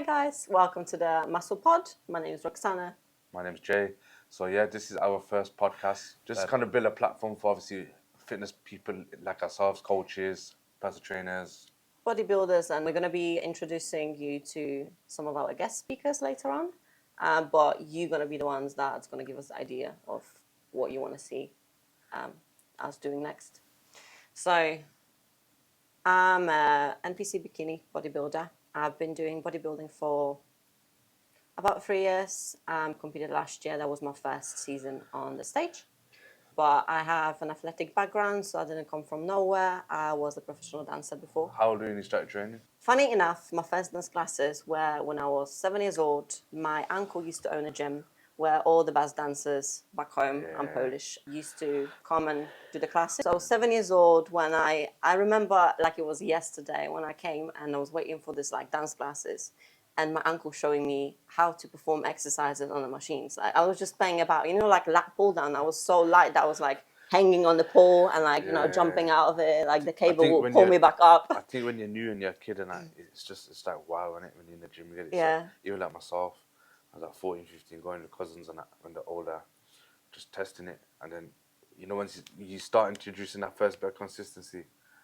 guys, welcome to the Musclepod. My name is Roxana. My name's Jay. So yeah, this is our first podcast. Just kind of build a platform for obviously fitness people like ourselves, coaches, personal trainers. Bodybuilders, and we're going to be introducing you to some of our guest speakers later on. But you're going to be the ones that's going to give us the idea of what you want to see us doing next. So I'm a NPC bikini bodybuilder. I've been doing bodybuilding for about 3 years. Competed last year. That was my first season on the stage. But I have an athletic background, so I didn't come from nowhere. I was a professional dancer before. How old were you when you started training? Funny enough, my first dance classes were when I was 7 years old. My uncle used to own a gym where all the best dancers back home, I'm Polish, used to come and do the classes. So I was 7 years old when I remember like it was yesterday when I came and I was waiting for this like dance classes. And my uncle showing me how to perform exercises on the machines. Like I was just playing about, like lat pull down. I was so light that I was like hanging on the pole and like, jumping out of it. Like the cable will pull me back up. I think when you're new and you're a kid and it's like wow, isn't it? When you're in the gym, you get it. Yeah. So, even like myself, I was like 14, 15, going to cousins and that when they're older, just testing it. And then, once you start introducing that first bit of consistency,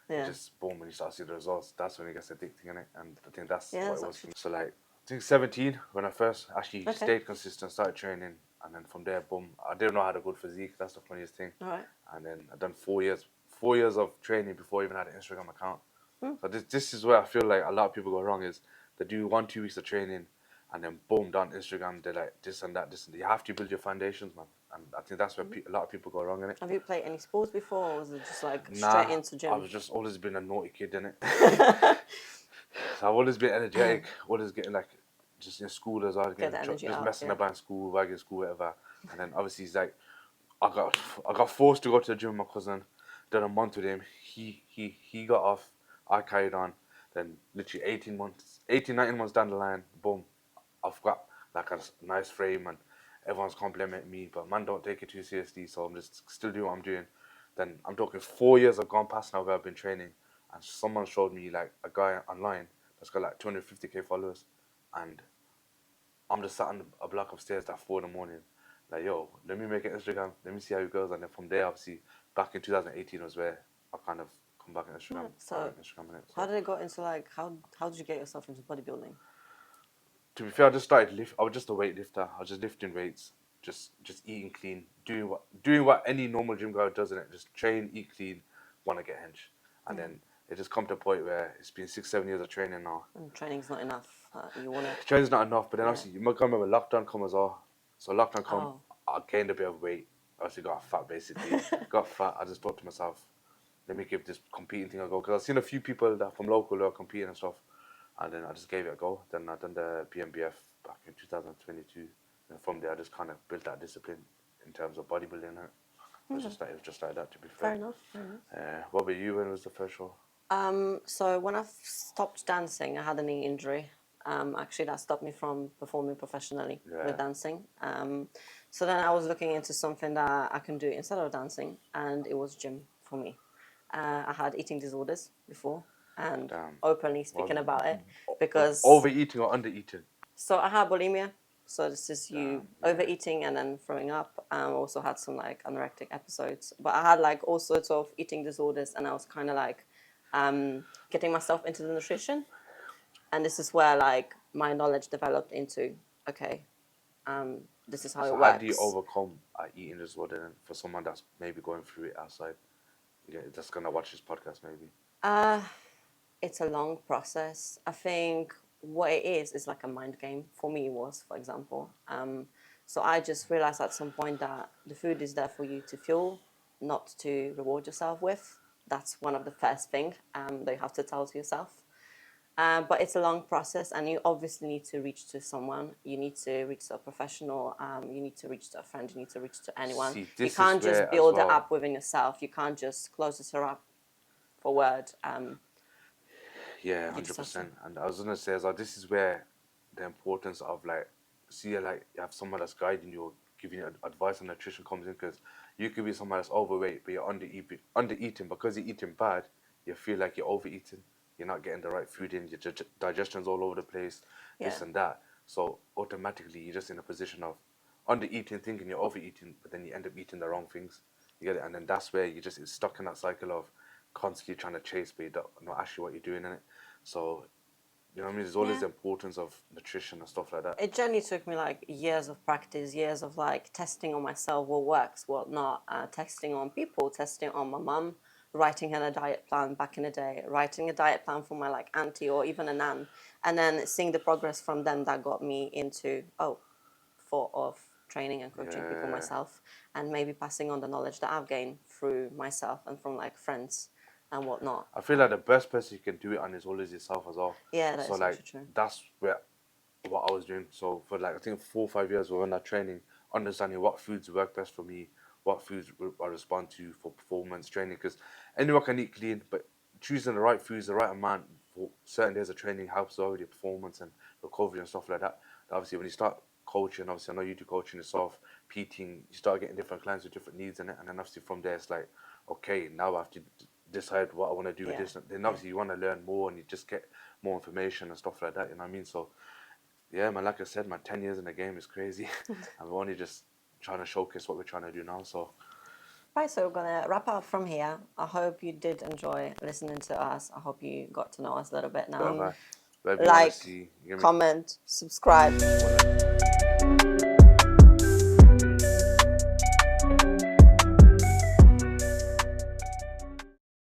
Yeah. just boom, when you start seeing the results, that's when it gets addicting, innit? And I think that's Yeah, what that's it was for me. So like, I think 17 when I first actually stayed consistent, started training, and then from there, boom, I didn't know how to good physique. That's the funniest thing. All right. And then I done 4 years of training before I even had an Instagram account. So this is where I feel like a lot of people go wrong is they do 1-2 weeks of training, and then boom, down Instagram, they're like this and that, this and that. You have to build your foundations, man. And I think that's where a lot of people go wrong in it. Have you played any sports before, or was it just like straight into gym? I was just always been a naughty kid, innit? So I've always been energetic, always getting like, just in school as well, just messing about in school, wagging school, whatever. And then obviously it's like, I got forced to go to the gym with my cousin, done a month with him. He got off, I carried on. Then literally 19 months down the line, boom, I've got like a nice frame and everyone's complimenting me, but man, don't take it too seriously, so I'm just still doing what I'm doing. Then I'm talking 4 years have gone past now where I've been training, and someone showed me like a guy online that's got like 250k followers, and I'm just sat on a block of stairs at 4 in the morning, like, yo, let me make an Instagram, let me see how it goes. And then from there, obviously, back in 2018 was where I kind of come back on Instagram. So, how did it go into like, how did you get yourself into bodybuilding? To be fair, I just started I was just a weightlifter. I was just lifting weights, just eating clean, doing what any normal gym guy does in it. Just train, eat clean, want to get hench. And then it just come to a point where it's been 6-7 years of training now. And training's not enough. You want to... Training's not enough, but then obviously you might remember lockdown come as well. So lockdown come, I gained a bit of weight. Obviously got fat basically. Got fat. I just thought to myself, let me give this competing thing a go. Because I've seen a few people that from local who are competing and stuff. And then I just gave it a go. Then I done the BMBF back in 2022. And from there, I just kind of built that discipline in terms of bodybuilding. It was just like that, to be fair. Fair enough. What about you? When was the first show? So when I stopped dancing, I had a knee injury. Actually, that stopped me from performing professionally with dancing. So then I was looking into something that I can do instead of dancing, and it was gym for me. I had eating disorders before, and openly speaking about it because... Overeating or undereating? So I had bulimia. So this is overeating and then throwing up. I also had some like anorectic episodes. But I had like all sorts of eating disorders, and I was kind of like getting myself into the nutrition. And this is where like my knowledge developed into, this is how it works. How do you overcome eating disorder for someone that's maybe going through it outside? Yeah, that's going to watch this podcast maybe. It's a long process. I think what it is like a mind game. For me, it was, for example. So I just realized at some point that the food is there for you to fuel, not to reward yourself with. That's one of the first things that you have to tell to yourself. But it's a long process, and you obviously need to reach to someone. You need to reach to a professional. You need to reach to a friend. You need to reach to anyone. You can't just build it up within yourself. You can't just close it up for word. Yeah, 100%. And I was gonna say as well, this is where the importance of like, you have someone that's guiding you, or giving you advice on nutrition comes in, because you could be someone that's overweight, but you're undereating because you're eating bad. You feel like you're overeating. you're not getting the right food in, your digestion's all over the place, this Yeah. and that. So automatically you're just in a position of under eating, thinking you're overeating, but then you end up eating the wrong things. You get it, and then that's where you just it's stuck in that cycle of constantly trying to chase, but you don't know actually what you're doing in it. So you know what I mean? There's always Yeah. the importance of nutrition and stuff like that. It generally took me like years of practice, years of like testing on myself what works, what not, testing on people, testing on my mum, writing her a diet plan back in the day, writing a diet plan for my like auntie or even a nan, and then seeing the progress from them that got me into thought of training and coaching people Yeah. myself, and maybe passing on the knowledge that I've gained through myself and from like friends and whatnot. I feel like the best person you can do it on is always yourself as well. Yeah, that So is like actually true. that's where what I was doing. So for like I think 4 or 5 years we were in that training, understanding what foods work best for me, what foods I respond to for performance training. Because anyone can eat clean, but choosing the right foods, the right amount for certain days of training helps with your performance and recovery and stuff like that. Obviously, when you start coaching, obviously I know you do coaching yourself, PTing, you start getting different clients with different needs in it, and then obviously from there it's like, okay, now I have to decide what I want to do with this. Then obviously you want to learn more and you just get more information and stuff like that. You know what I mean? So yeah, man, like I said, man, 10 years in the game is crazy. And we're only just trying to showcase what we're trying to do now. So, Right, so we're gonna wrap up from here. I hope you did enjoy listening to us. I hope you got to know us a little bit now. whatever you want to Like, see, you get me? comment, subscribe.